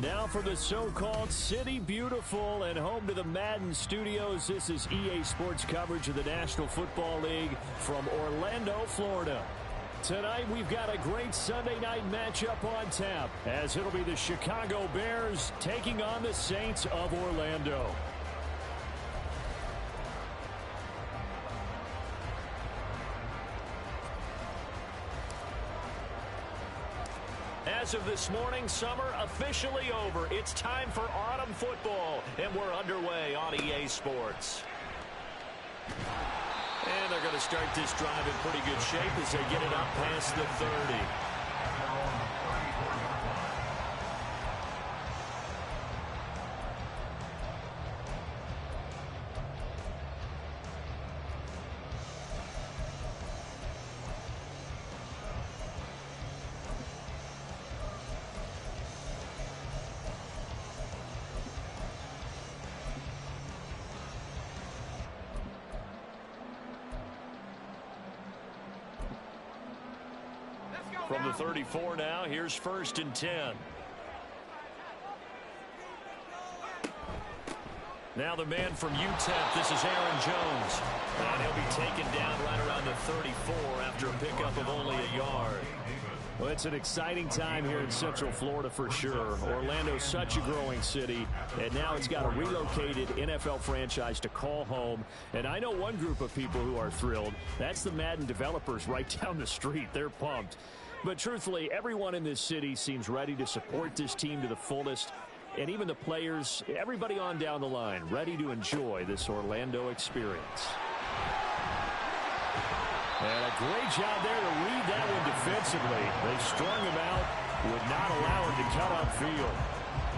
Now for the so-called City Beautiful and home to the Madden studios, this is EA Sports coverage of the National Football League from Orlando, Florida. Tonight we've got a great Sunday night matchup on tap, as it'll be the Chicago Bears taking on the Saints of Orlando. As of this morning, summer officially over. It's time for autumn football, and we're underway on EA Sports. And they're going to start this drive in pretty good shape as they get it up past the 30. From the 34 now, here's 1st and 10. Now the man from UTEP, this is Aaron Jones. And he'll be taken down right around the 34 after a pickup of only a yard. Well, it's an exciting time here in Central Florida for sure. Orlando's such a growing city, and now it's got a relocated NFL franchise to call home. And I know one group of people who are thrilled. That's the Madden developers right down the street. They're pumped. But truthfully, everyone in this city seems ready to support this team to the fullest. And even the players, everybody on down the line, ready to enjoy this Orlando experience. And a great job there to read that one defensively. They strung him out, would not allow him to cut upfield.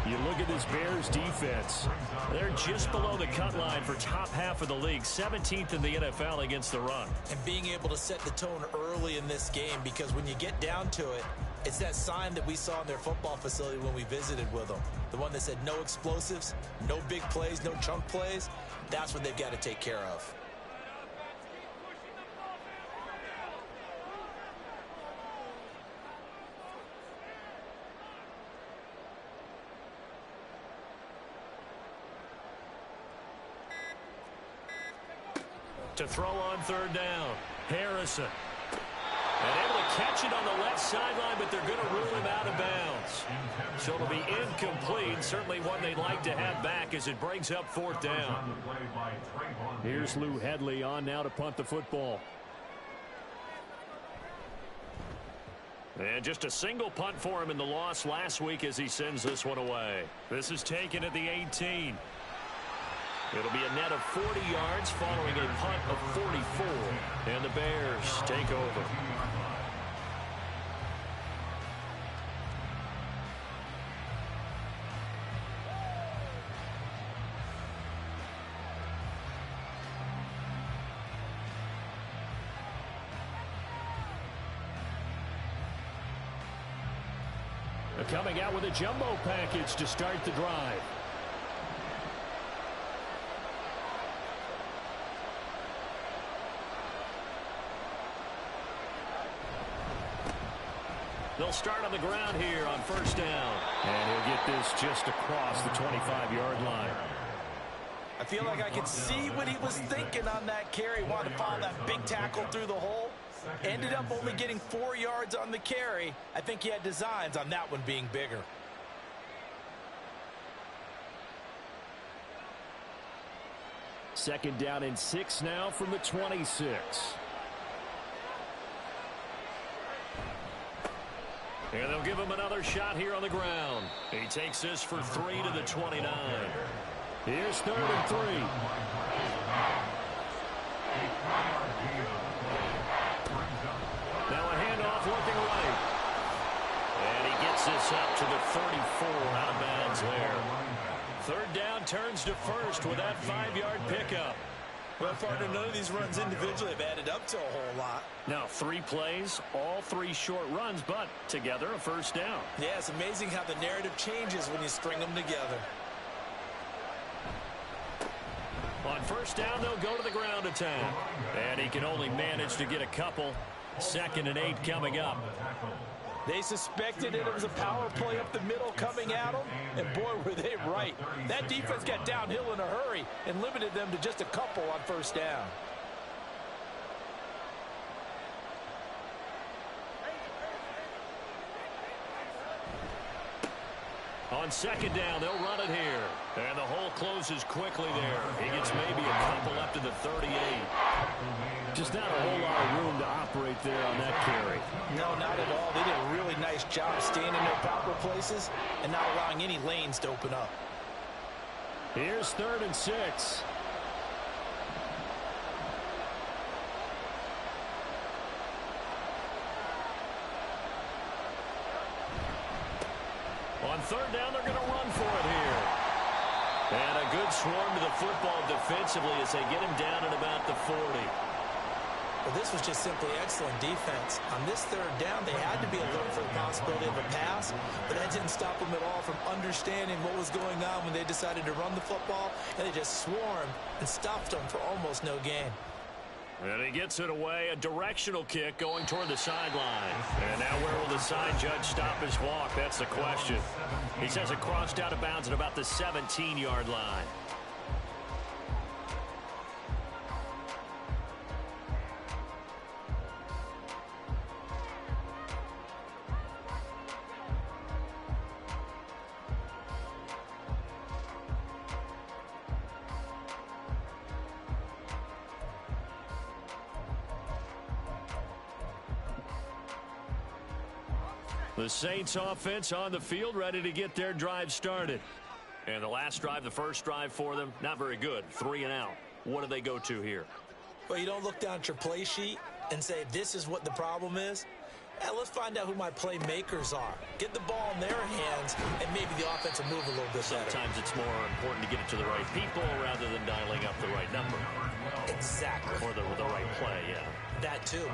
You look at this Bears defense. They're just below the cut line for top half of the league, 17th in the NFL against the run. And being able to set the tone early in this game, because when you get down to it, it's that sign that we saw in their football facility when we visited with them. The one that said no explosives, no big plays, no chunk plays. That's what they've got to take care of. To throw on 3rd down, Harrison. And able to catch it on the left sideline, but they're going to rule him out of bounds. So it'll be incomplete. Certainly one they'd like to have back as it brings up 4th down. Here's Lou Headley on now to punt the football. And just a single punt for him in the loss last week as he sends this one away. This is taken at the 18. It'll be a net of 40 yards following a punt of 44. And the Bears take over. They're coming out with a jumbo package to start the drive. They'll start on the ground here on 1st down. And he'll get this just across the 25-yard line. I feel like I could see what he was thinking on that carry. Wanted to follow that big tackle through the hole. Ended up only getting 4 yards on the carry. I think he had designs on that one being bigger. Second down and 6 now from the 26. And they'll give him another shot here on the ground. He takes this for 3 to the 29. Here's 3rd and 3. Now a handoff looking right. And he gets this up to the 34, out of bounds there. 3rd down turns to 1st with that 5-yard pickup. Well, partner, none of these runs individually have added up to a whole lot. Now 3 plays, all 3 short runs, but together a 1st down. Yeah, it's amazing how the narrative changes when you string them together. On 1st down, they'll go to the ground attack. And he can only manage to get a couple. 2nd and 8 coming up. They suspected it was a power play up the middle coming at them, and boy, were they right. That defense got downhill in a hurry and limited them to just a couple on first down. On second down, they'll run it here. And the hole closes quickly there. He gets maybe a couple up to the 38. Just not a whole lot of room to operate there on that carry. No, not at all. They did a really nice job staying in their proper places and not allowing any lanes to open up. Here's 3rd and 6. On 3rd down, they're going to run for it here. And a good swarm to the football defensively as they get him down at about the 40. Well, this was just simply excellent defense. On this 3rd down, they had to be alert for the possibility of a pass, but that didn't stop them at all from understanding what was going on when they decided to run the football, and they just swarmed and stuffed them for almost no gain. And he gets it away, a directional kick going toward the sideline. And now where will the side judge stop his walk? That's the question. He says it crossed out of bounds at about the 17-yard line. The Saints offense on the field, ready to get their drive started. And the last drive, the first drive for them, not very good. 3 and out. What do they go to here? Well, you don't look down at your play sheet and say, this is what the problem is. Let's find out who my playmakers are. Get the ball in their hands, and maybe the offense will move a little bit better. Sometimes it's more important to get it to the right people rather than dialing up the right number. Exactly. Or the right play, yeah. That too.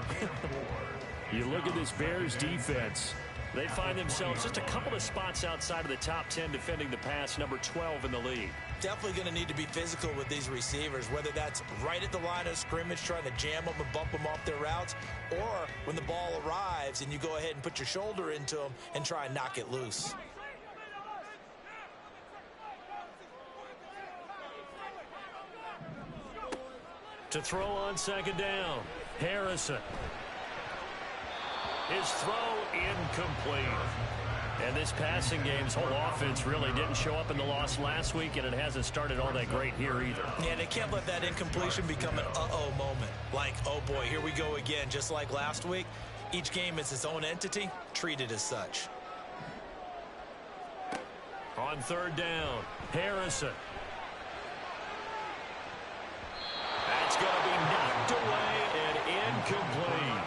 You look at this Bears defense. They find themselves just a couple of spots outside of the top 10 defending the pass, number 12 in the league. Definitely going to need to be physical with these receivers, whether that's right at the line of scrimmage trying to jam them and bump them off their routes, or when the ball arrives and you go ahead and put your shoulder into them and try and knock it loose. To throw on second down, Harrison. His throw incomplete. And this passing game's whole offense really didn't show up in the loss last week, and it hasn't started all that great here either. Yeah, they can't let that incompletion become an uh-oh moment. Like, oh boy, here we go again. Just like last week, each game is its own entity, treated as such. On 3rd down, Harrison. That's going to be knocked away and incomplete.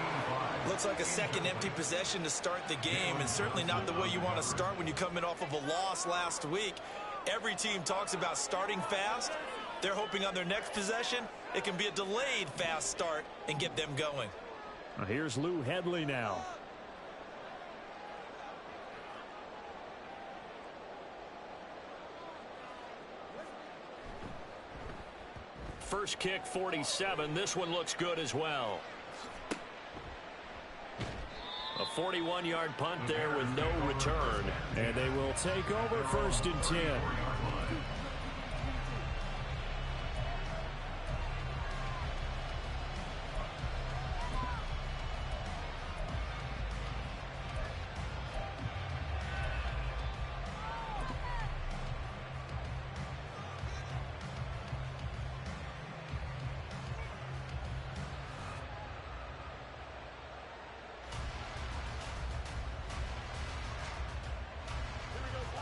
Looks like a second empty possession to start the game, and certainly not the way you want to start when you're coming off of a loss last week. Every team talks about starting fast. They're hoping on their next possession, it can be a delayed fast start and get them going. Here's Lou Hedley now. First kick, 47. This one looks good as well. A 41-yard punt there with no return. And they will take over 1st and 10.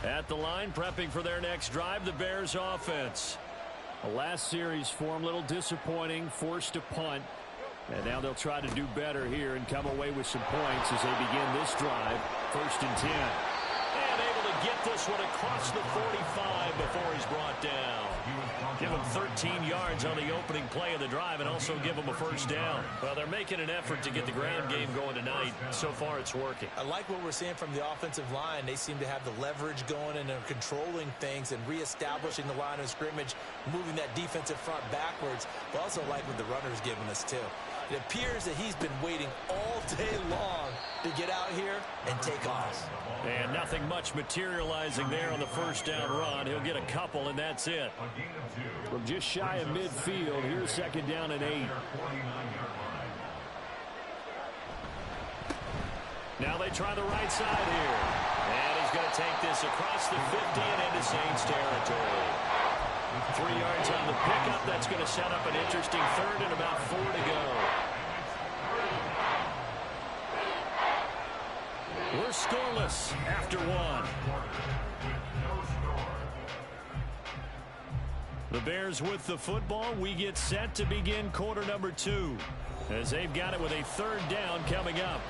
At the line, prepping for their next drive, the Bears offense. The last series for them, a little disappointing, forced to punt. And now they'll try to do better here and come away with some points as they begin this drive, 1st and 10. And able to get this one across the 45 before he's brought down. Give him 13 yards on the opening play of the drive and also give him a first down. Well, they're making an effort to get the ground game going tonight. So far, it's working. I like what we're seeing from the offensive line. They seem to have the leverage going and they're controlling things and reestablishing the line of scrimmage, moving that defensive front backwards. But also like what the runner's giving us, too. It appears that he's been waiting all day long to get out here and take off. And nothing much materializing there on the first down run. He'll get a couple, and that's it. From just shy of midfield, here's second down and 8. Now they try the right side here. And he's going to take this across the 50 and into Saints territory. 3 yards on the pickup. That's going to set up an interesting third and about 4 to go. We're scoreless after 1. The Bears with the football. We get set to begin quarter number 2 as they've got it with a third down coming up.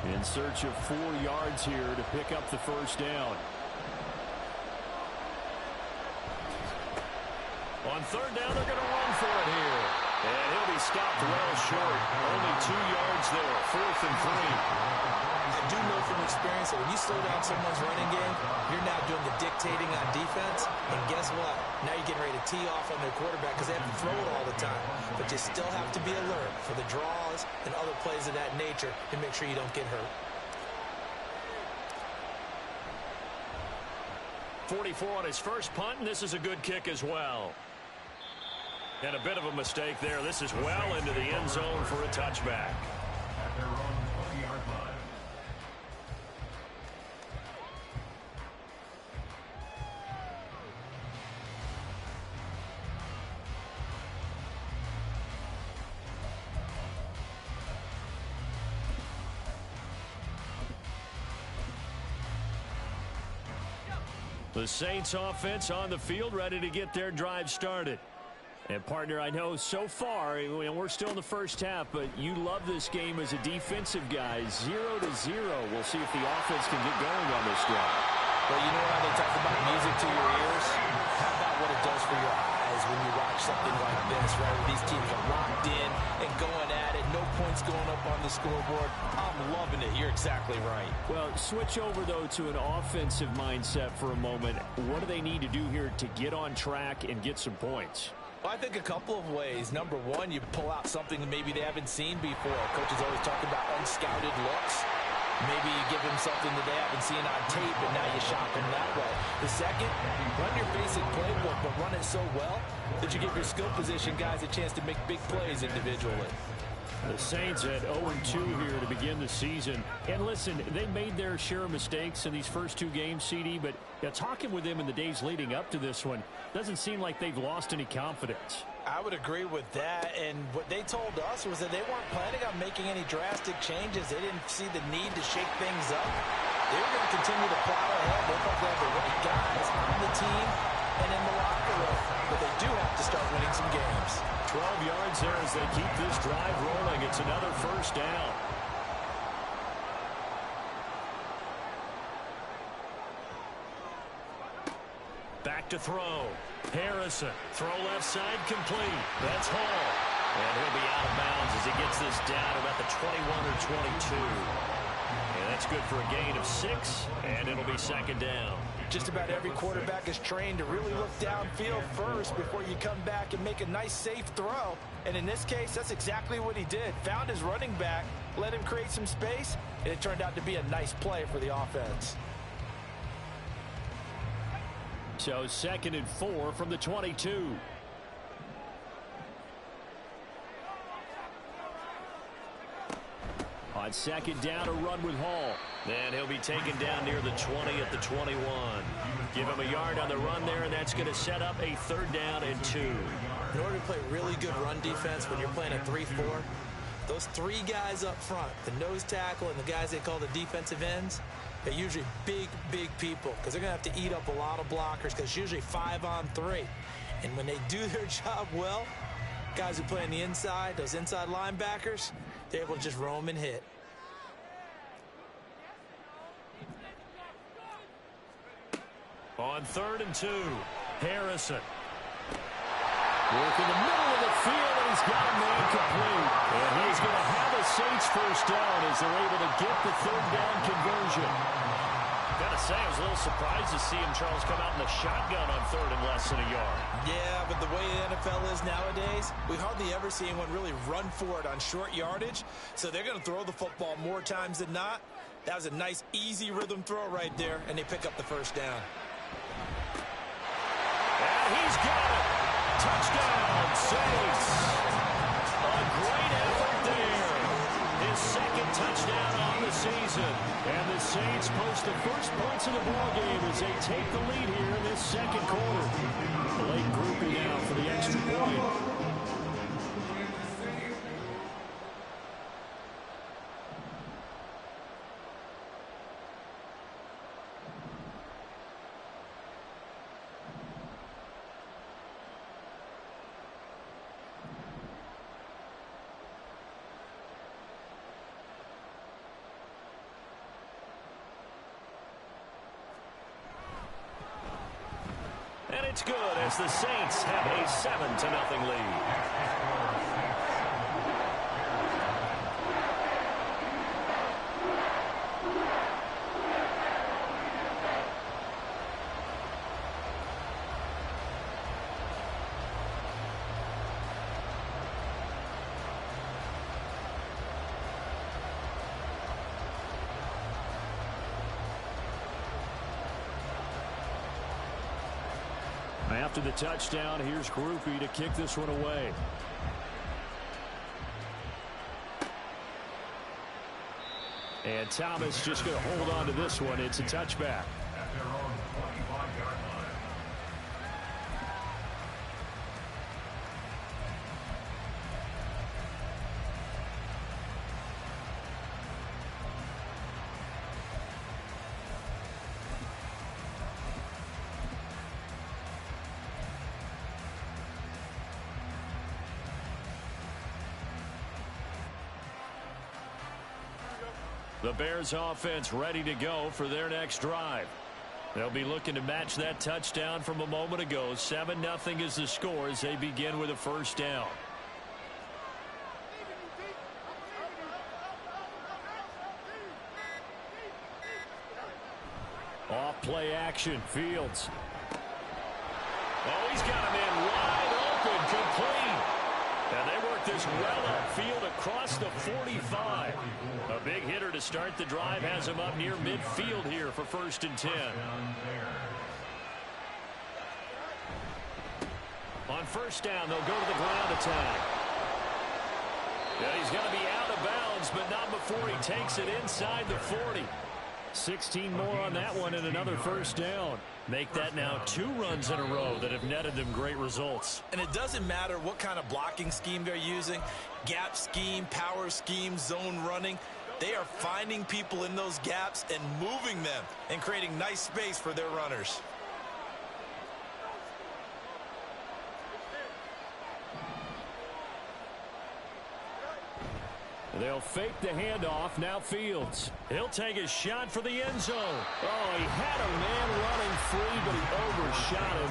In search of 4 yards here to pick up the first down. On third down, they're going to run for it here. And he'll be stopped well short. Only 2 yards there. 4th and 3. I do know from experience that when you slow down someone's running game, you're now doing the dictating on defense. And guess what? Now you're getting ready to tee off on their quarterback because they have to throw it all the time. But you still have to be alert for the draws and other plays of that nature to make sure you don't get hurt. 44 on his first punt, and this is a good kick as well. And a bit of a mistake there. This is well into the end zone for a touchback. The Saints offense on the field, ready to get their drive started. And, partner, I know so far, we're still in the first half, but you love this game as a defensive guy. 0-0. We'll see if the offense can get going on this drive. Well, you know how they talk about music to your ears? How about what it does for your eyes when you watch something like this, right? These teams are locked in and going at it. No points going up on the scoreboard. I'm loving it. You're exactly right. Well, switch over, though, to an offensive mindset for a moment. What do they need to do here to get on track and get some points? Well, I think a couple of ways. Number one, you pull out something that maybe they haven't seen before. Coaches always talk about unscouted looks. Maybe you give them something that they haven't seen on tape, and now you shop them that way. The second, run your basic playbook, but run it so well that you give your skill position guys a chance to make big plays individually. The Saints at 0-2 here to begin the season. And listen, they made their share of mistakes in these first 2 games, CD, but talking with them in the days leading up to this one, doesn't seem like they've lost any confidence. I would agree with that, and what they told us was that they weren't planning on making any drastic changes. They didn't see the need to shake things up. They were going to continue to plow ahead. They thought they had the right guys on the team and in the locker room, but they do have to start winning some games. 12 yards there as they keep this drive rolling. It's another first down. Back to throw. Harrison. Throw left side complete. That's Hall. And he'll be out of bounds as he gets this down about the 21 or 22. And that's good for a gain of 6, and it'll be second down. Just about every quarterback is trained to really look downfield first before you come back and make a nice, safe throw. And in this case, that's exactly what he did. Found his running back, let him create some space, and it turned out to be a nice play for the offense. So 2nd and 4 from the 22. On second down, a run with Hall. And he'll be taken down near the 20 at the 21. Give him a yard on the run there, and that's going to set up a 3rd down and 2. In order to play really good run defense when you're playing a 3-4, those 3 guys up front, the nose tackle and the guys they call the defensive ends, they're usually big, big people because they're going to have to eat up a lot of blockers because it's usually 5 on 3. And when they do their job well, guys who play on the inside, those inside linebackers, they're able to just roam and hit. On 3rd and 2, Harrison. Work in the middle of the field, and he's got a man complete. And he's going to have a Saints first down as they're able to get the 3rd down conversion. Gotta say, I was a little surprised to see him, Charles, come out in the shotgun on 3rd and less than a yard. Yeah, but the way the NFL is nowadays, we hardly ever see anyone really run for it on short yardage. So they're going to throw the football more times than not. That was a nice, easy rhythm throw right there, and they pick up the first down. And he's got it. Touchdown, Saints. A great effort there. His 2nd touchdown on the season. And the Saints post the first points of the ballgame as they take the lead here in this 2nd quarter. Late grouping now for the extra point. And it's good as the Saints have a 7-0 lead. After the touchdown, here's Groupie to kick this one away. And Thomas just going to hold on to this one. It's a touchback. The Bears offense ready to go for their next drive. They'll be looking to match that touchdown from a moment ago. 7-0 is the score as they begin with a first down. Off play action, Fields. Oh, he's got a man wide open, complete. And they work this well upfield across the 45. A big hitter to start the drive has him up near midfield here for 1st and 10. On 1st down, they'll go to the ground attack. Yeah, he's going to be out of bounds, but not before he takes it inside the 40. 16 more on that one and another 1st down. Make that now 2 runs in a row that have netted them great results. And it doesn't matter what kind of blocking scheme they're using, gap scheme, power scheme, zone running. They are finding people in those gaps and moving them and creating nice space for their runners. They'll fake the handoff. Now Fields. He'll take a shot for the end zone. Oh, he had a man running free, but he overshot him,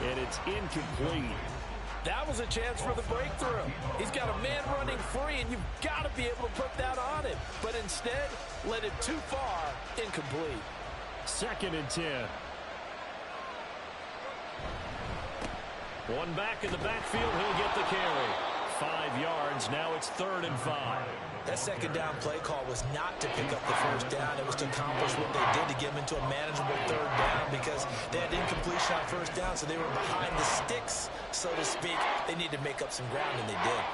and it's incomplete. That was a chance for the breakthrough. He's got a man running free, and you've got to be able to put that on him. But instead, led it too far, incomplete. 2nd and 10. One back in the backfield, he'll get the carry. 5 yards, now it's 3rd and 5. That 2nd down play call was not to pick up the 1st down. It was to accomplish what they did to get them into a manageable 3rd down because they had incompletion on 1st down, so they were behind the sticks, so to speak. They needed to make up some ground, and they did.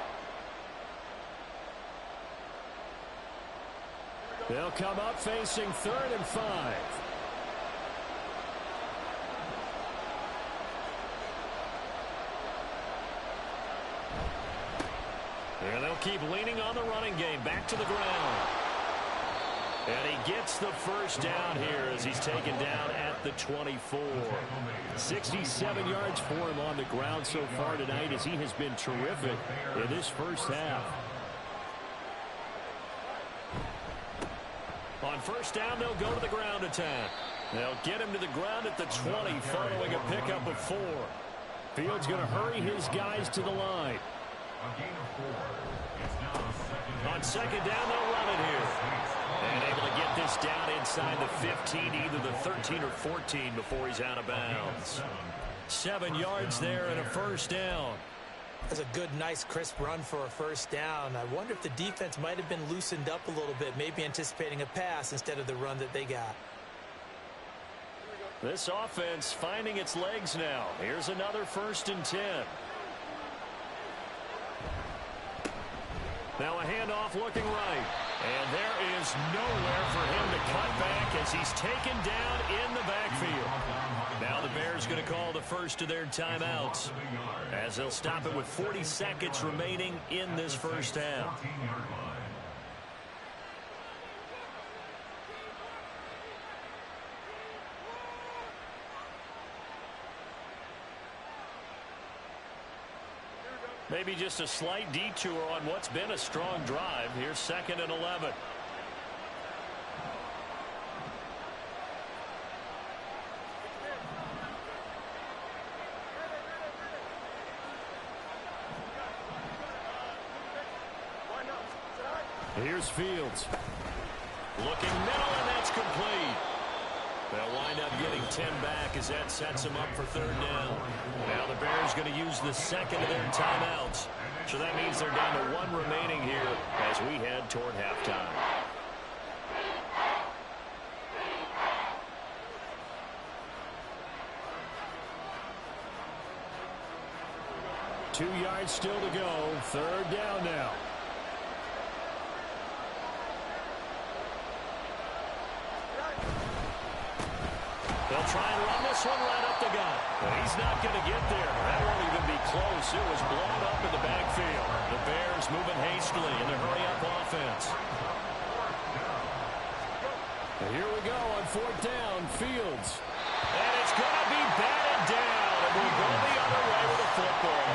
They'll come up facing 3rd and 5. And they'll keep leaning on the running game. Back to the ground. And he gets the 1st down here as he's taken down at the 24. 67 yards for him on the ground so far tonight as he has been terrific in this first half. On 1st down, they'll go to the ground attack. They'll get him to the ground at the 20 following a pickup of 4. Fields going to hurry his guys to the line. On second down, they'll run it here. And able to get this down inside the 15, either the 13 or 14 before he's out of bounds. 7 yards there and a first down. That's a good, nice, crisp run for a first down. I wonder if the defense might have been loosened up a little bit, maybe anticipating a pass instead of the run that they got. This offense finding its legs now. Here's another 1st and 10. Now a handoff looking right. And there is nowhere for him to cut back as he's taken down in the backfield. Now the Bears going to call the first of their timeouts as they'll stop it with 40 seconds remaining in this first half. Maybe just a slight detour on what's been a strong drive. Here's 2nd and 11. Here's Fields. Looking middle, and that's complete. They'll wind up getting 10 back as that sets them up for 3rd down. Now the Bears going to use the 2nd of their timeouts. So that means they're down to 1 remaining here as we head toward halftime. Two yards still to go. 3rd down now. They'll try and run this one right up the gut. But he's not going to get there. That won't even be close. It was blown up in the backfield. The Bears moving hastily in the hurry-up offense. And here we go on 4th down. Fields. And it's going to be batted down. And we'll go the other way with the football.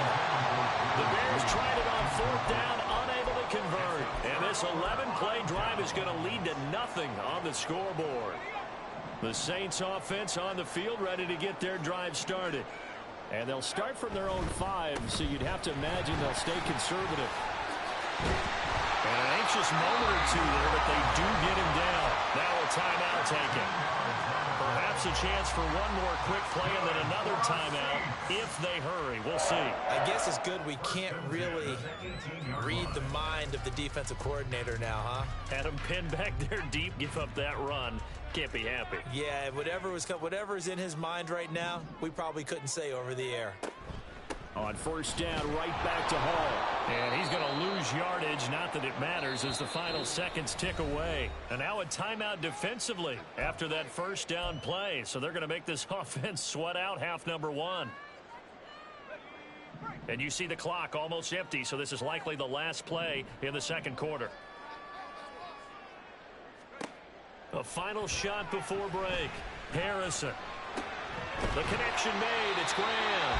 The Bears tried it on 4th down, unable to convert. And this 11-play drive is going to lead to nothing on the scoreboard. The Saints offense on the field ready to get their drive started. And they'll start from their own 5, so you'd have to imagine they'll stay conservative. And an anxious moment or two there, but they do get him down. Now a timeout taken. Perhaps a chance for one more quick play and then another timeout if they hurry. We'll see. I guess it's good we can't really read the mind of the defensive coordinator now, huh? Had him pinned back there deep, give up that run. Can't be happy. Yeah, whatever's in his mind right now, we probably couldn't say over the air. On 1st down, right back to Hall. And he's going to lose yardage. Not that it matters as the final seconds tick away. And now a timeout defensively after that 1st down play. So they're going to make this offense sweat out half number 1. And you see the clock almost empty, so this is likely the last play in the 2nd quarter. A final shot before break. Harrison. The connection made. It's Graham.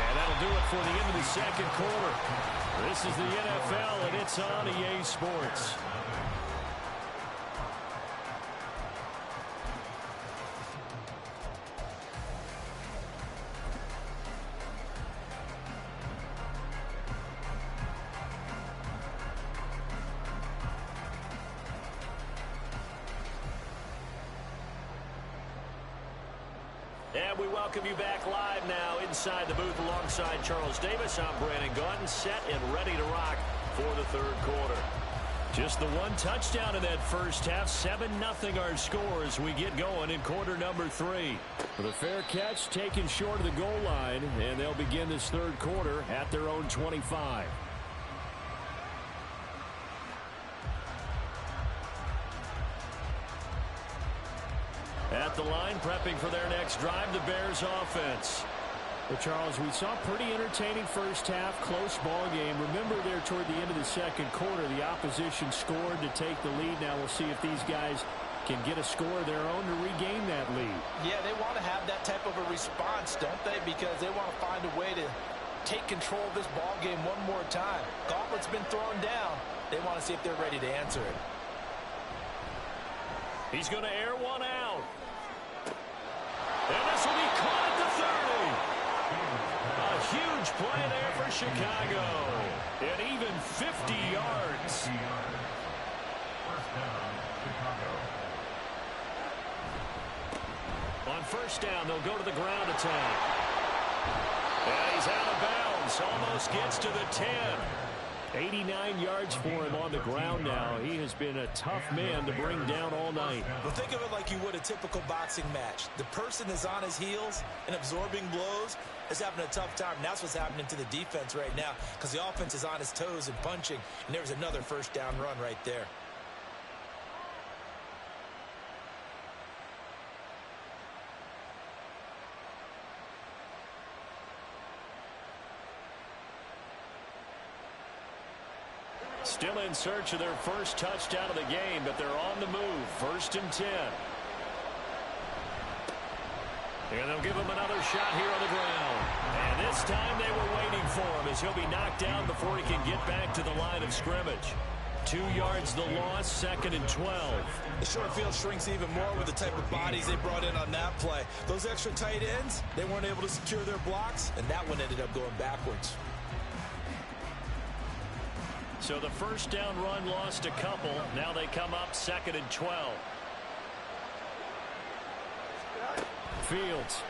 And that'll do it for the end of the 2nd quarter. This is the NFL, and it's on EA Sports. And we welcome you back live now inside the booth alongside Charles Davis. I'm Brandon Gaudin, set and ready to rock for the 3rd quarter. Just the 1 touchdown in that first half. 7-0 our score as we get going in quarter number 3. With a fair catch taken short of the goal line, and they'll begin this 3rd quarter at their own 25. At the line, prepping for their next drive, the Bears offense. Well, Charles, we saw a pretty entertaining first half, close ball game. Remember there toward the end of the 2nd quarter, the opposition scored to take the lead. Now we'll see if these guys can get a score of their own to regain that lead. Yeah, they want to have that type of a response, don't they? Because they want to find a way to take control of this ball game one more time. Gauntlet's been thrown down. They want to see if they're ready to answer it. He's going to air one out. And this will be caught at the 30. A huge play there for Chicago. And even 50 yards. On first down, they'll go to the ground attack. And he's out of bounds. Almost gets to the 10. 89 yards for him on the ground now. He has been a tough man to bring down all night. Well, think of it like you would a typical boxing match. The person is on his heels and absorbing blows is having a tough time. And that's what's happening to the defense right now because the offense is on his toes and punching. And there's another first down run right there. Still in search of their first touchdown of the game, but they're on the move. 1st and 10. And they'll give him another shot here on the ground. And this time they were waiting for him as he'll be knocked down before he can get back to the line of scrimmage. 2 yards the loss, 2nd and 12. The short field shrinks even more with the type of bodies they brought in on that play. Those extra tight ends, they weren't able to secure their blocks, and that one ended up going backwards. So the first down run lost a couple. Now they come up 2nd and 12. Fields.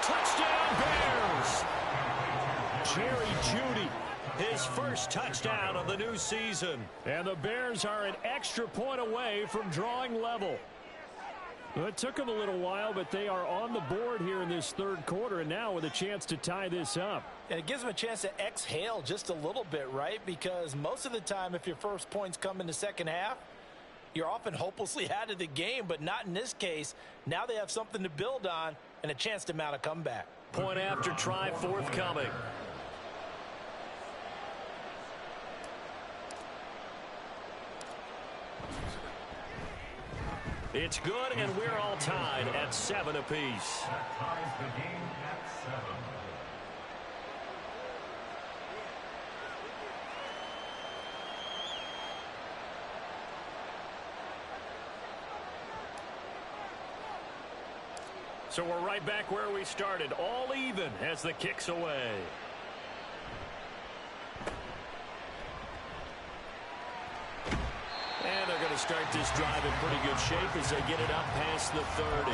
Touchdown Bears! Jerry Jeudy, his first touchdown of the new season. And the Bears are an extra point away from drawing level. Well, it took them a little while, but they are on the board here in this 3rd quarter, and now with a chance to tie this up. And it gives them a chance to exhale just a little bit, right? Because most of the time, if your first points come in the second half, you're often hopelessly out of the game, but not in this case. Now they have something to build on and a chance to mount a comeback. Point after try forthcoming. It's good, and we're all tied at 7 apiece. That ties the game at 7. So we're right back where we started, all even as the kick's away. And they're going to start this drive in pretty good shape as they get it up past the 30.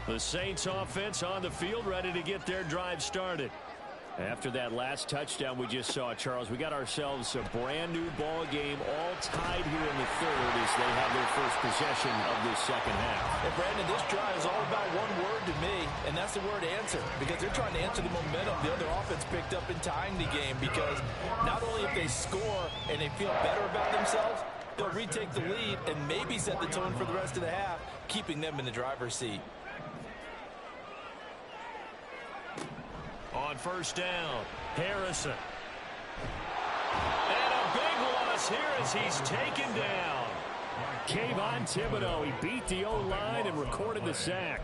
The Saints offense on the field ready to get their drive started. After that last touchdown we just saw, Charles, we got ourselves a brand new ball game, all tied here in the 3rd as they have their first possession of this second half. And Brandon, this drive is all about one word to me, and that's the word answer, because they're trying to answer the momentum the other offense picked up in tying the game, because not only if they score and they feel better about themselves, they'll retake the lead and maybe set the tone for the rest of the half, keeping them in the driver's seat. On first down, Harrison. And a big loss here as he's taken down. Kayvon Thibodeau, he beat the O-line and recorded the sack.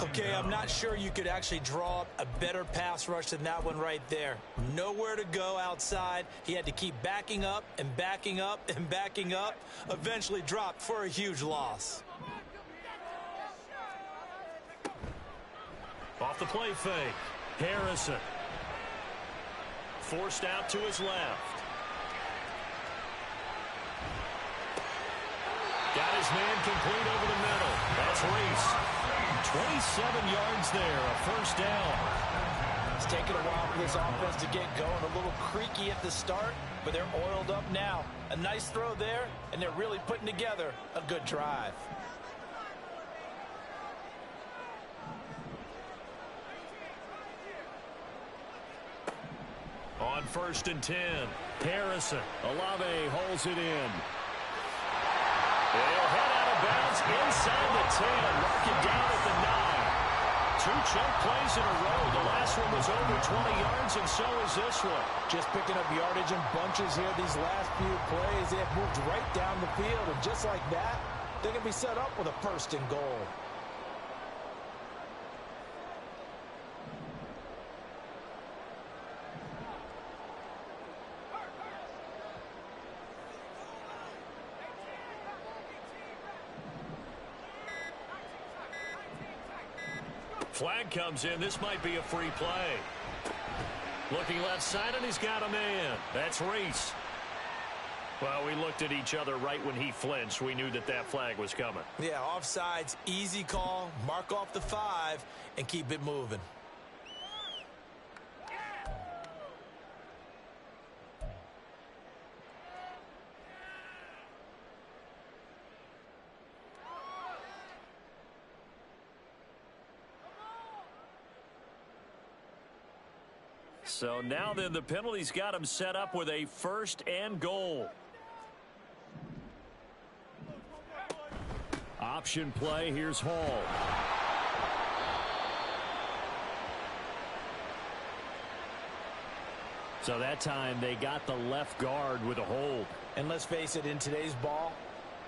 Okay, I'm not sure you could actually draw up a better pass rush than that one right there. Nowhere to go outside. He had to keep backing up and backing up and backing up. Eventually dropped for a huge loss. Off the play fake. Harrison. Forced out to his left. Got his man complete over the middle. That's Reese. 27 yards there, a first down. It's taken a while for this offense to get going. A little creaky at the start, but they're oiled up now. A nice throw there, and they're really putting together a good drive. On 1st and 10, Harrison. Olave holds it in. They'll head out of bounds inside the 10. Mark it down at the 9. 2 chunk plays in a row. The last one was over 20 yards, and so is this one. Just picking up yardage in bunches here these last few plays. They have moved right down the field, and just like that, they can be set up with a 1st and goal. Flag comes in. This might be a free play. Looking left side, and he's got a man. That's Reese. Well, we looked at each other right when he flinched. We knew that that flag was coming. Yeah, offsides, easy call. Mark off the 5 and keep it moving. So now then the penalty's got him set up with a 1st and goal. Option play. Here's Hall. So that time they got the left guard with a hold. And let's face it, in today's ball,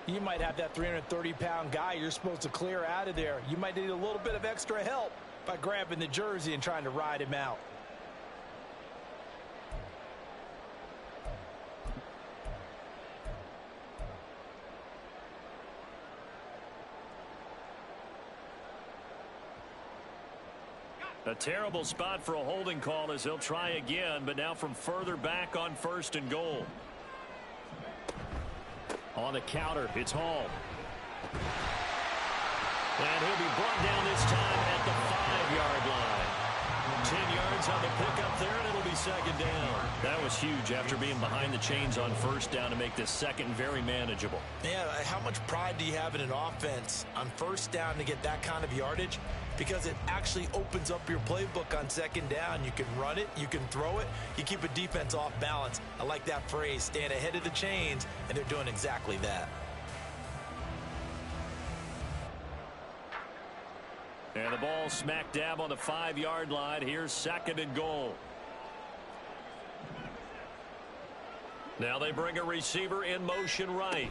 you might have that 330-pound guy you're supposed to clear out of there. You might need a little bit of extra help by grabbing the jersey and trying to ride him out. A terrible spot for a holding call as they'll try again, but now from further back on 1st and goal. On the counter, it's Hall. And he'll be brought down this time at the 5-yard line. 10 yards on the pickup there, and it'll be 2nd down. That was huge after being behind the chains on 1st down to make this 2nd very manageable. Yeah, how much pride do you have in an offense on 1st down to get that kind of yardage? Because it actually opens up your playbook on 2nd down. You can run it, you can throw it, you keep a defense off balance. I like that phrase, stand ahead of the chains, and they're doing exactly that. And the ball smack dab on the 5-yard line. Here's 2nd and goal. Now they bring a receiver in motion right.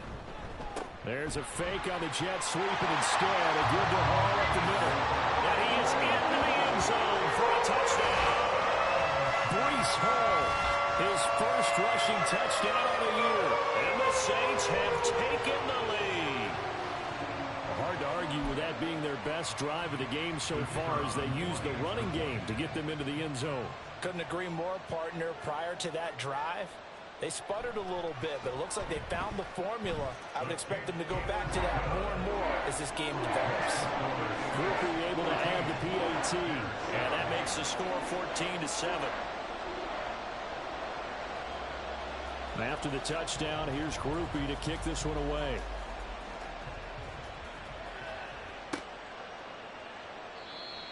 There's a fake on the jet sweep, and instead a good to Hall up the middle. And he is into the end zone for a touchdown. Breece Hall, his 1st rushing touchdown of the year. And the Saints have taken the lead. Hard to argue with that being their best drive of the game so far as they used the running game to get them into the end zone. Couldn't agree more, partner. Prior to that drive, they sputtered a little bit, but it looks like they found the formula. I would expect them to go back to that more and more as this game develops. Groupie able to add the PAT, and that makes the score 14-7. After the touchdown, here's Groupie to kick this one away.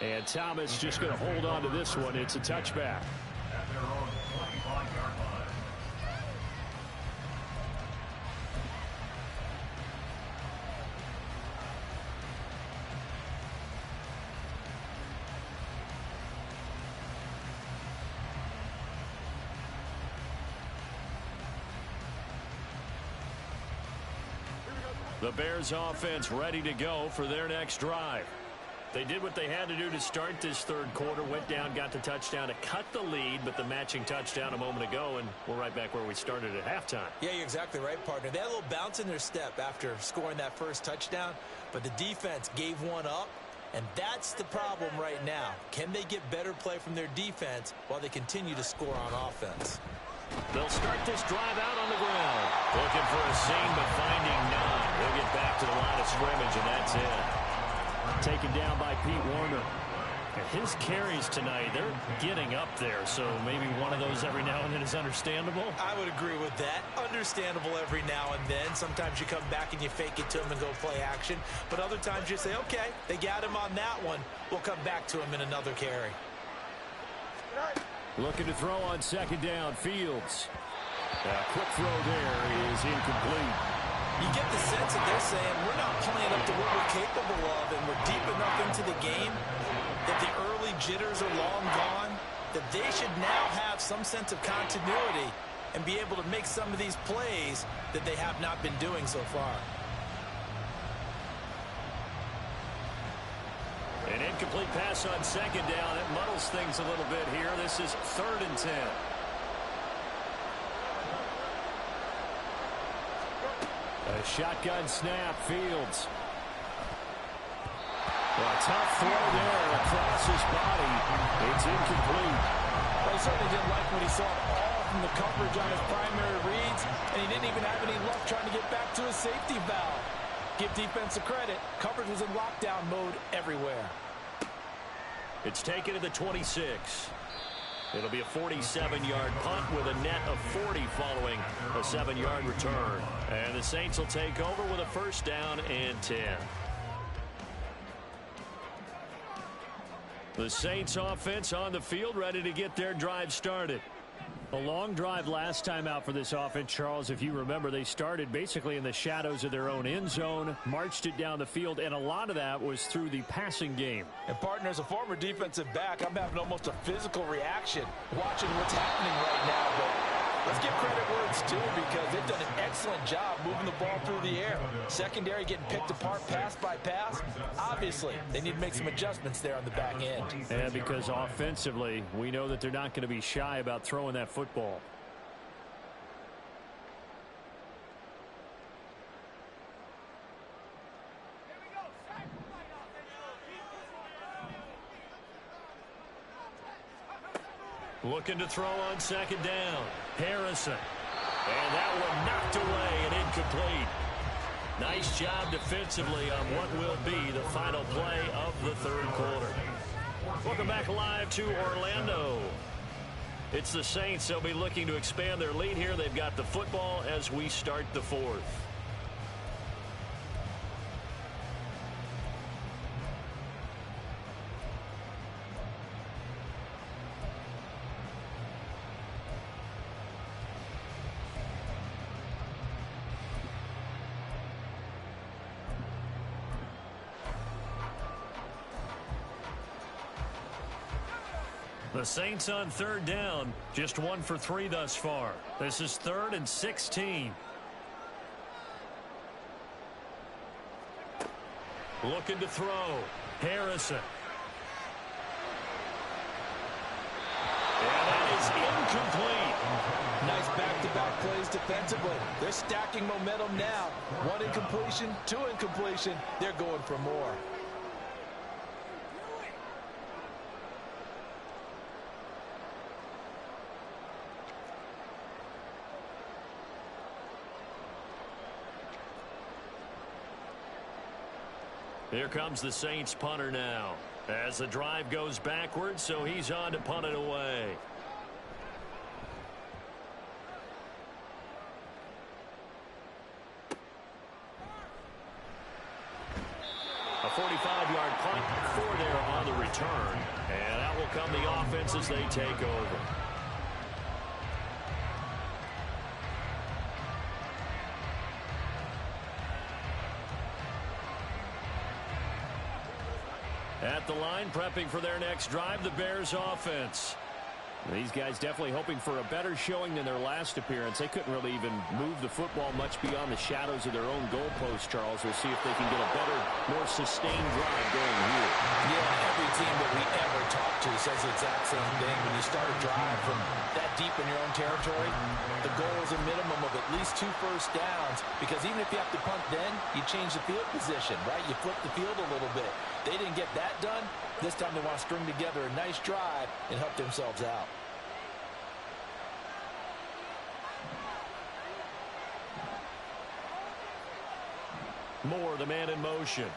And Thomas just going to hold on to this one. It's a touchback. At their own 25-yard line. The Bears offense ready to go for their next drive. They did what they had to do to start this 3rd quarter, went down, got the touchdown to cut the lead, but the matching touchdown a moment ago, and we're right back where we started at halftime. Yeah, you're exactly right, partner. They had a little bounce in their step after scoring that 1st touchdown, but the defense gave one up, and that's the problem right now. Can they get better play from their defense while they continue to score on offense? They'll start this drive out on the ground. Looking for a seam, but finding none. They'll get back to the line of scrimmage, and that's it. Taken down by Pete Warner. And his carries tonight, they're getting up there, so maybe one of those every now and then is understandable. I would agree with that. Understandable every now and then. Sometimes you come back and you fake it to him and go play action. But other times you say, okay, they got him on that one. We'll come back to him in another carry. Looking to throw on 2nd down, Fields. A quick throw there is incomplete. You get the sense that they're saying we're not playing up to what we're capable of, and we're deep enough into the game that the jitters are long gone, that they should now have some sense of continuity and be able to make some of these plays that they have not been doing so far. An incomplete pass on second down. It muddles things a little bit here. This is 3rd and 10. A shotgun snap, Fields. Well, a tough throw there across his body. It's incomplete. Well, he certainly didn't like what he saw all from the coverage on his primary reads, and he didn't even have any luck trying to get back to his safety valve. Give defensive credit. Coverage was in lockdown mode everywhere. It's taken to the 26. It'll be a 47-yard punt with a net of 40 following a 7-yard return. And the Saints will take over with a 1st down and 10. The Saints offense on the field, ready to get their drive started. A long drive last time out for this offense, Charles. If you remember, they started basically in the shadows of their own end zone, marched it down the field, and a lot of that was through the passing game. And, partner, as a former defensive back, I'm having almost a physical reaction watching what's happening right now. But let's give credit where it's due, because they've done an excellent job moving the ball through the air. Secondary getting picked apart pass by pass. Obviously, they need to make some adjustments there on the back end. And because offensively, we know that they're not going to be shy about throwing that football. Looking to throw on 2nd down. Harrison. And that one knocked away and incomplete. Nice job defensively on what will be the final play of the 3rd quarter. Welcome back live to Orlando. It's the Saints. They'll be looking to expand their lead here. They've got the football as we start the 4th. The Saints on 3rd down, just 1 for 3 thus far. This is 3rd and 16. Looking to throw. Harrison. And that is incomplete. Nice back-to-back plays defensively. They're stacking momentum now. 1 incompletion, 2 incompletion. They're going for more. Here comes the Saints punter now. As the drive goes backwards, so he's on to punt it away. A 45-yard punt for there on the return. And that will come the offense as they take over. At the line, prepping for their next drive, the Bears offense. These guys definitely hoping for a better showing than their last appearance. They couldn't really even move the football much beyond the shadows of their own goalpost, Charles. We'll see if they can get a better, more sustained drive going here. Yeah, every team that we ever talk to says the exact same thing. When you start a drive from that deep in your own territory, the goal is a minimum of at least 2 first downs, because even if you have to punt then, you change the field position, right? You flip the field a little bit. They didn't get that done. This time they want to string together a nice drive and help themselves out. Moore, the man in motion.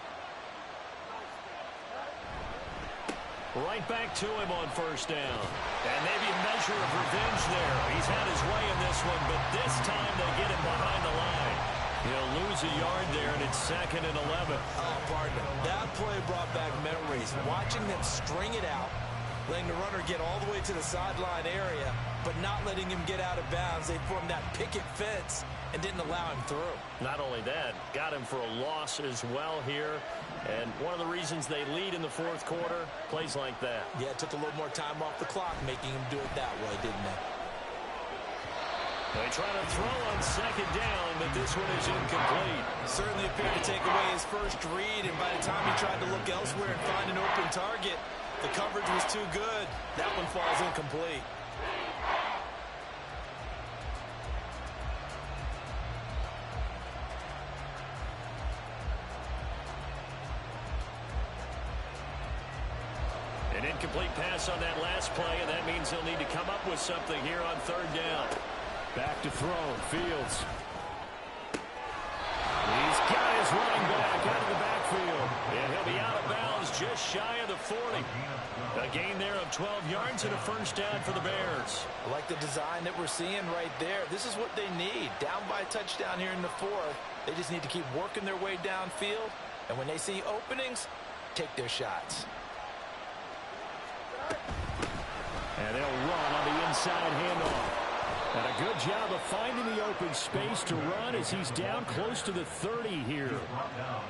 Right back to him on 1st down. And maybe a measure of revenge there. He's had his way in this one, but this time they get him behind the line. He'll lose a yard there, and it's 2nd and 11. Oh, partner, that play brought back memories. Watching them string it out, letting the runner get all the way to the sideline area, but not letting him get out of bounds. They formed that picket fence and didn't allow him through. Not only that, got him for a loss as well here. And one of the reasons they lead in the fourth quarter, plays like that. Yeah, it took a little more time off the clock, making him do it that way, didn't they? They try to throw on second down, but this one is incomplete. Certainly appeared to take away his first read, and by the time he tried to look elsewhere and find an open target, the coverage was too good. That one falls incomplete. An incomplete pass on that last play, and that means he'll need to come up with something here on third down. Back to throw, Fields. He's got his running back out of the backfield. And he'll be out of bounds just shy of the 40. A gain there of 12 yards and a first down for the Bears. I like the design that we're seeing right there. This is what they need. Down by a touchdown here in the fourth. They just need to keep working their way downfield. And when they see openings, take their shots. And they'll run on the inside handoff. And a good job of finding the open space to run as he's down close to the 30 here.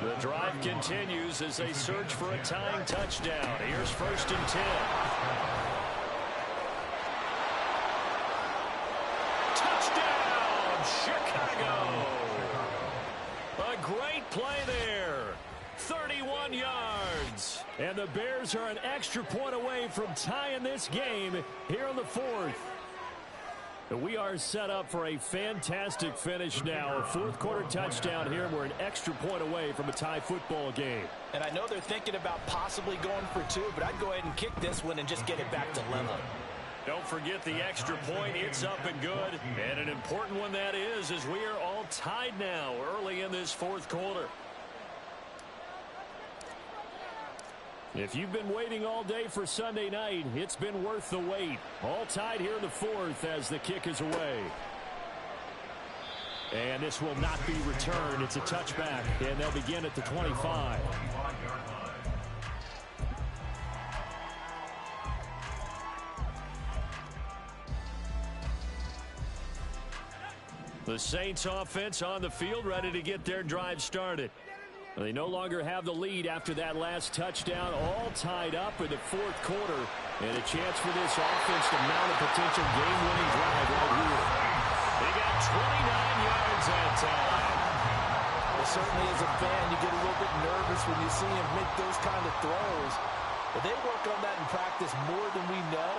The drive continues as they search for a tying touchdown. Here's 1st and 10. Touchdown, Chicago! A great play there. 31 yards. And the Bears are an extra point away from tying this game here in the fourth. We are set up for a fantastic finish now. A fourth quarter touchdown here. We're an extra point away from a tie football game. And I know they're thinking about possibly going for two, but I'd go ahead and kick this one and just get it back to level. Don't forget the extra point. It's up and good. And an important one that is, as we are all tied now early in this fourth quarter. If you've been waiting all day for Sunday night, it's been worth the wait. All tied here in the fourth as the kick is away. And this will not be returned. It's a touchback, and they'll begin at the 25. The Saints offense on the field, ready to get their drive started. They no longer have the lead after that last touchdown, all tied up in the fourth quarter. And a chance for this offense to mount a potential game-winning drive right here. They got 29 yards that time. Well, certainly as a fan, you get a little bit nervous when you see him make those kind of throws. But they work on that in practice more than we know.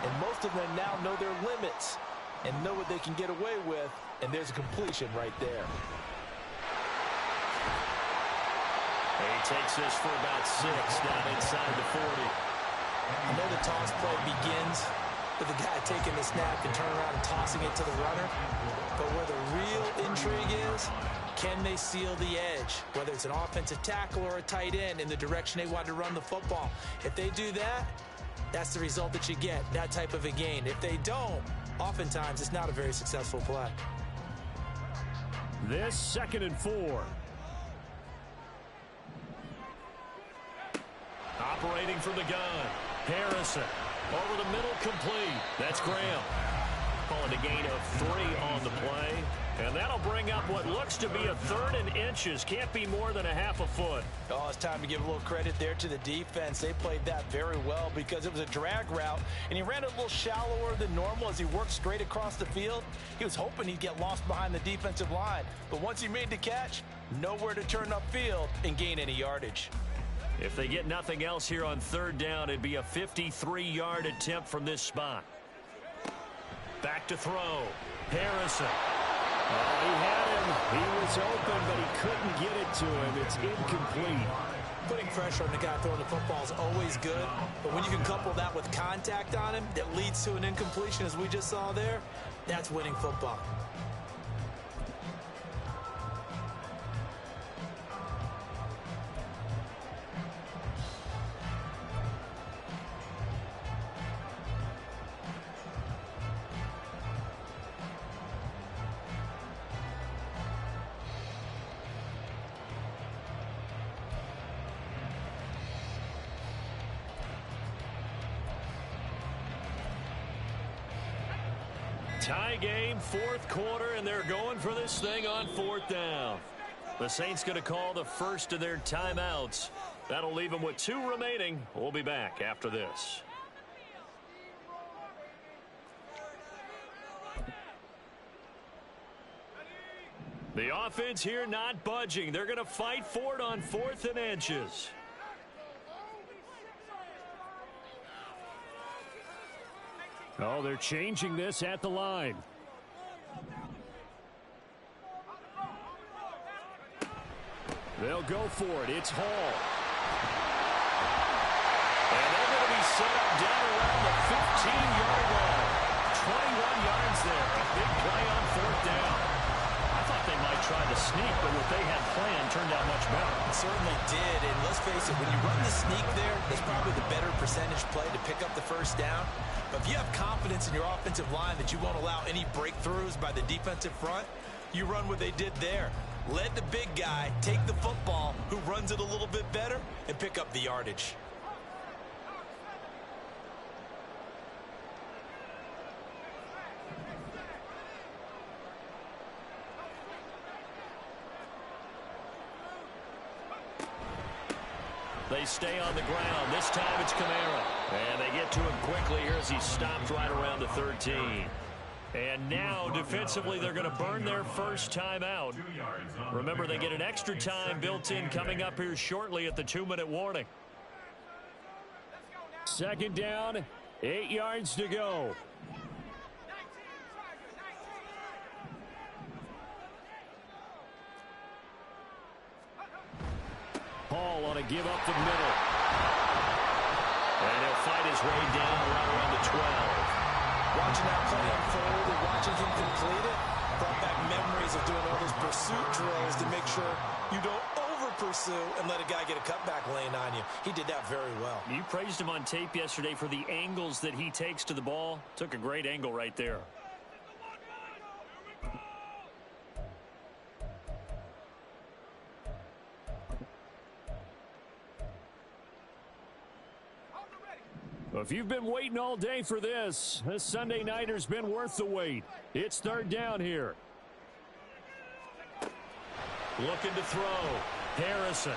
And most of them now know their limits and know what they can get away with. And there's a completion right there. He takes this for about 6 down inside the 40. I know the toss play begins with the guy taking the snap and turning around and tossing it to the runner. But where the real intrigue is, can they seal the edge? Whether it's an offensive tackle or a tight end in the direction they want to run the football. If they do that, that's the result that you get, that type of a gain. If they don't, oftentimes it's not a very successful play. This 2nd and 4. Operating from the gun. Harrison. Over the middle, complete. That's Graham. Calling a gain of 3 on the play. And that'll bring up what looks to be a 3rd and inches. Can't be more than a half a foot. Oh, it's time to give a little credit there to the defense. They played that very well because it was a drag route, and he ran it a little shallower than normal as he worked straight across the field. He was hoping he'd get lost behind the defensive line. But once he made the catch, nowhere to turn upfield and gain any yardage. If they get nothing else here on 3rd down, it'd be a 53-yard attempt from this spot. Back to throw. Harrison. Oh, he had him. He was open, but he couldn't get it to him. It's incomplete. Putting pressure on the guy throwing the football is always good, but when you can couple that with contact on him that leads to an incompletion, as we just saw there, that's winning football. Tie game, fourth quarter, and they're going for this thing on fourth down. The Saints going to call the first of their timeouts. That'll leave them with 2 remaining. We'll be back after this. The offense here not budging. They're going to fight for it on 4th and inches. Oh, they're changing this at the line. They'll go for it. It's Hall. And they're going to be set up down around the 15-yard line. 21 yards there. A big play on 4th down. I thought they might try to sneak, but what they had planned turned out much better. It certainly did, and let's face it, when you run the sneak there, that's probably the better percentage play to pick up the first down. But if you have confidence in your offensive line that you won't allow any breakthroughs by the defensive front, you run what they did there. Let the big guy take the football, who runs it a little bit better, and pick up the yardage. They stay on the ground. This time it's Kamara. And they get to him quickly here as he stopped right around the 13. And now, defensively, they're going to burn their first time out. Remember, they get an extra time built in coming up here shortly at the 2-minute warning. 2nd down, 8 yards to go. Hall on a give up the middle. And he'll fight his way down right around the 12. Watching that play unfold and watching him complete it brought back memories of doing all those pursuit drills to make sure you don't over-pursue and let a guy get a cutback lane on you. He did that very well. You praised him on tape yesterday for the angles that he takes to the ball. Took a great angle right there. If you've been waiting all day for this Sunday nighter's been worth the wait. It's 3rd down here. Looking to throw. Harrison.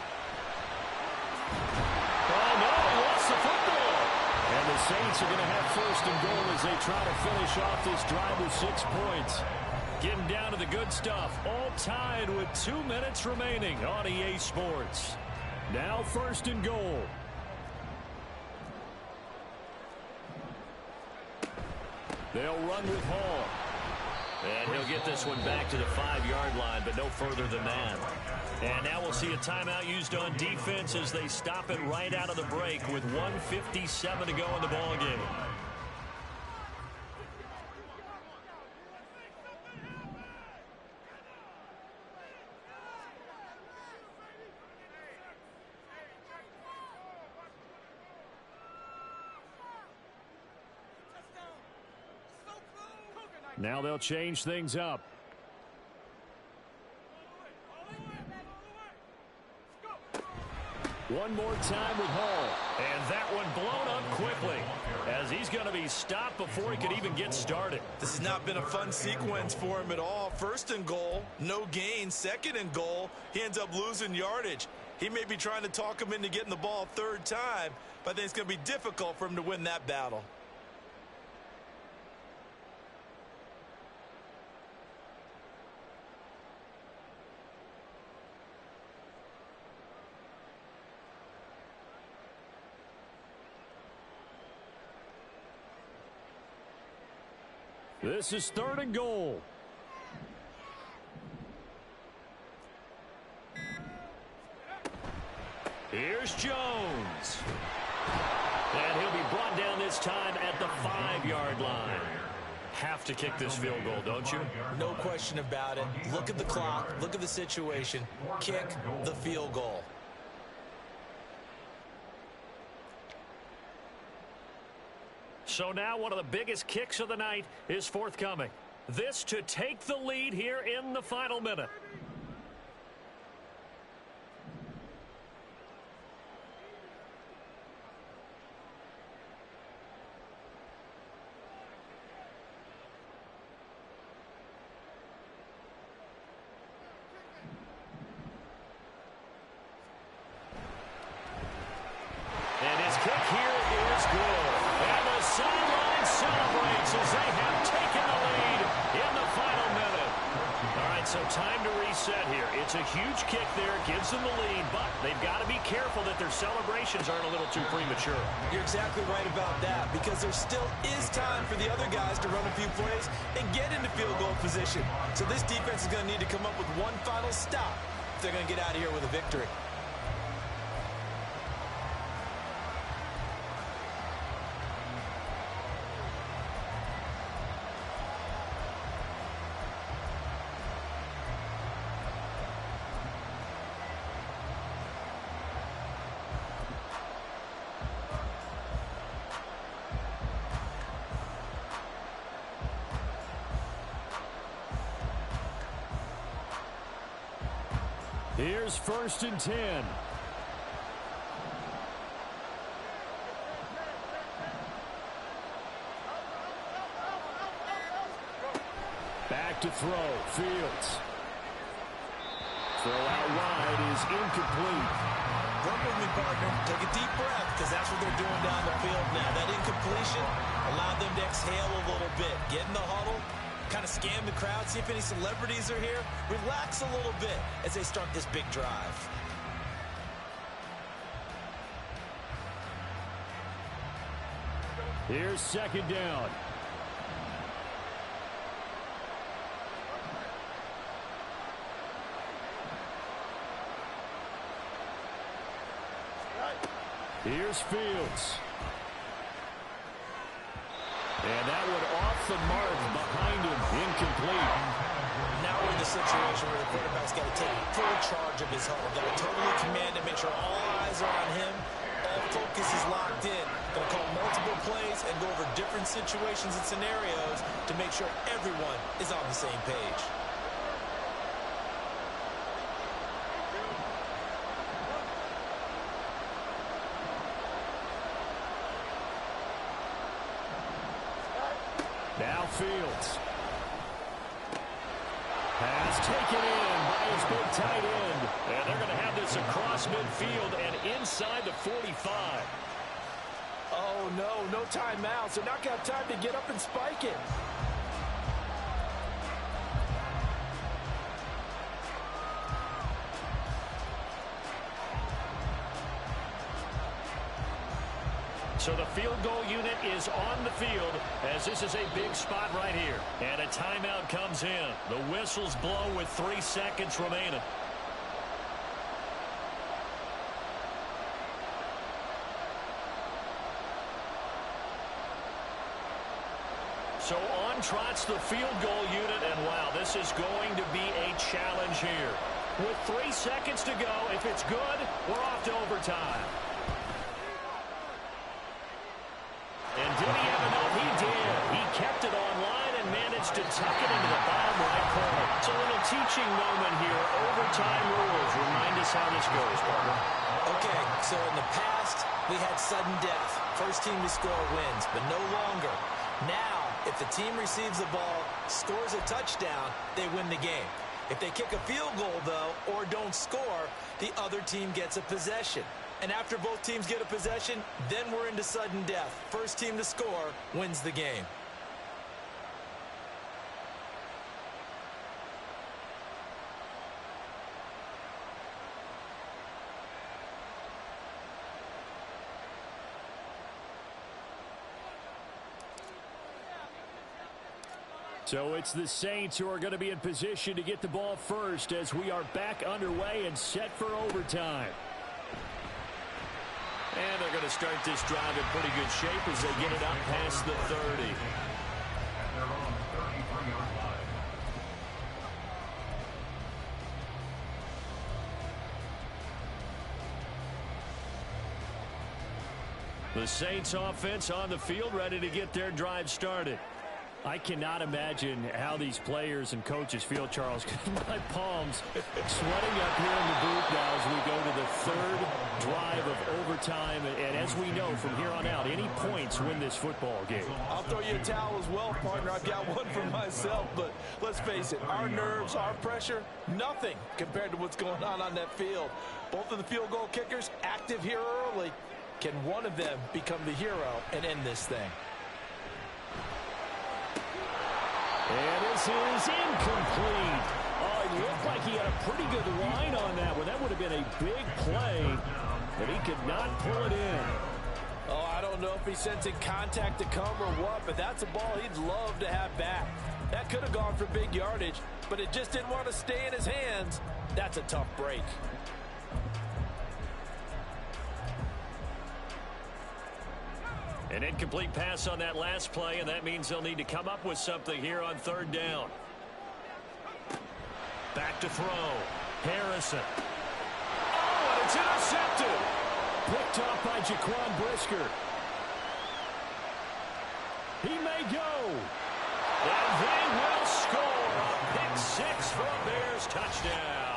Oh, no, he lost the football. And the Saints are going to have 1st and goal as they try to finish off this drive with 6 points. Getting down to the good stuff. All tied with 2 minutes remaining on EA Sports. Now 1st and goal. They'll run with Hall. And he'll get this one back to the 5-yard line, but no further than that. And now we'll see a timeout used on defense as they stop it right out of the break with 1:57 to go in the ballgame. Now they'll change things up. One more time with Hall. And that one blown up quickly as he's going to be stopped before he could even get started. This has not been a fun sequence for him at all. 1st and goal, no gain. 2nd and goal, he ends up losing yardage. He may be trying to talk him into getting the ball 3rd time, but I think it's going to be difficult for him to win that battle. This is 3rd and goal. Here's Jones. And he'll be brought down this time at the 5-yard line. Have to kick this field goal, don't you? No question about it. Look at the clock. Look at the situation. Kick the field goal. So now one of the biggest kicks of the night is forthcoming. This to take the lead here in the final minute. set here. It's a huge kick there. Gives them the lead, but they've got to be careful that their celebrations aren't a little too premature. You're exactly right about that, because there still is time for the other guys to run a few plays and get into field goal position. So this defense is going to need to come up with one final stop if they're going to get out of here with a victory. Here's 1st and 10. Back to throw. Fields. Throw out wide is incomplete. Work with me, partner. Take a deep breath, because that's what they're doing down the field now. That incompletion allowed them to exhale a little bit. Get in the huddle. Kind of scan the crowd, see if any celebrities are here. Relax a little bit as they start this big drive. Here's 2nd down. Here's Fields. And that one off the mark behind him. Incomplete. Now we're in the situation where the quarterback's got to take full charge of his huddle. Got to totally command it, make sure all eyes are on him. All focus is locked in. Going to call multiple plays and go over different situations and scenarios to make sure everyone is on the same page. Now Fields. Pass taken in by his big tight end. And they're going to have this across midfield and inside the 45. Oh, no timeouts. They're not going to have time to get up and spike it. So the field goal unit is on the field as this is a big spot right here. And a timeout comes in. The whistle's blow with 3 seconds remaining. So on trots the field goal unit, and wow, this is going to be a challenge here. With 3 seconds to go, if it's good, we're off to overtime. And did he have enough? He did. He kept it online and managed to tuck it into the bottom right corner. It's a little teaching moment here. Overtime rules. Remind us how this goes, partner. Okay, so in the past, we had sudden death. First team to score wins, but no longer. Now, if the team receives the ball, scores a touchdown, they win the game. If they kick a field goal, though, or don't score, the other team gets a possession. And after both teams get a possession, then we're into sudden death. First team to score wins the game. So it's the Saints who are going to be in position to get the ball first as we are back underway and set for overtime. And they're going to start this drive in pretty good shape as they get it up past the 30. Their own 33-yard line. The Saints offense on the field ready to get their drive started. I cannot imagine how these players and coaches feel, Charles. My palms sweating up here in the booth now as we go to the third drive of overtime. And as we know from here on out, any points win this football game. I'll throw you a towel as well, partner. I've got one for myself, but let's face it, our nerves, our pressure, nothing compared to what's going on that field. Both of the field goal kickers active here early. Can one of them become the hero and end this thing? And this is incomplete. Oh, it looked like he had a pretty good line on that one. That would have been a big play, but he could not pull it in. Oh, I don't know if he's sensing contact to come or what, but that's a ball he'd love to have back. That could have gone for big yardage, but it just didn't want to stay in his hands. That's a tough break. An incomplete pass on that last play, and that means they'll need to come up with something here on third down. Back to throw. Harrison. Oh, and it's intercepted. Picked off by Jaquan Brisker. He may go. And they will score. Pick six for a Bears touchdown.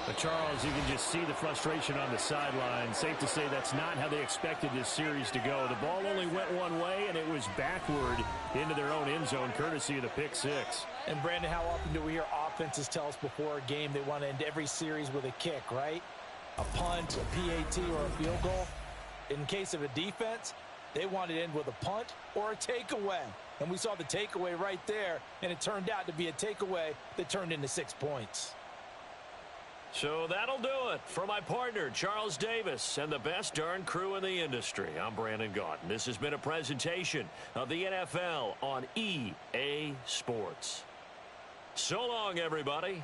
But Charles, you can just see the frustration on the sideline. Safe to say that's not how they expected this series to go. The ball only went one way, and it was backward into their own end zone, courtesy of the pick six. And, Brandon, how often do we hear offenses tell us before a game they want to end every series with a kick, right? A punt, a PAT, or a field goal. In case of a defense, they want to end with a punt or a takeaway. And we saw the takeaway right there, and it turned out to be a takeaway that turned into 6 points. So that'll do it for my partner, Charles Davis, and the best darn crew in the industry. I'm Brandon Gaudin. This has been a presentation of the NFL on EA Sports. So long, everybody.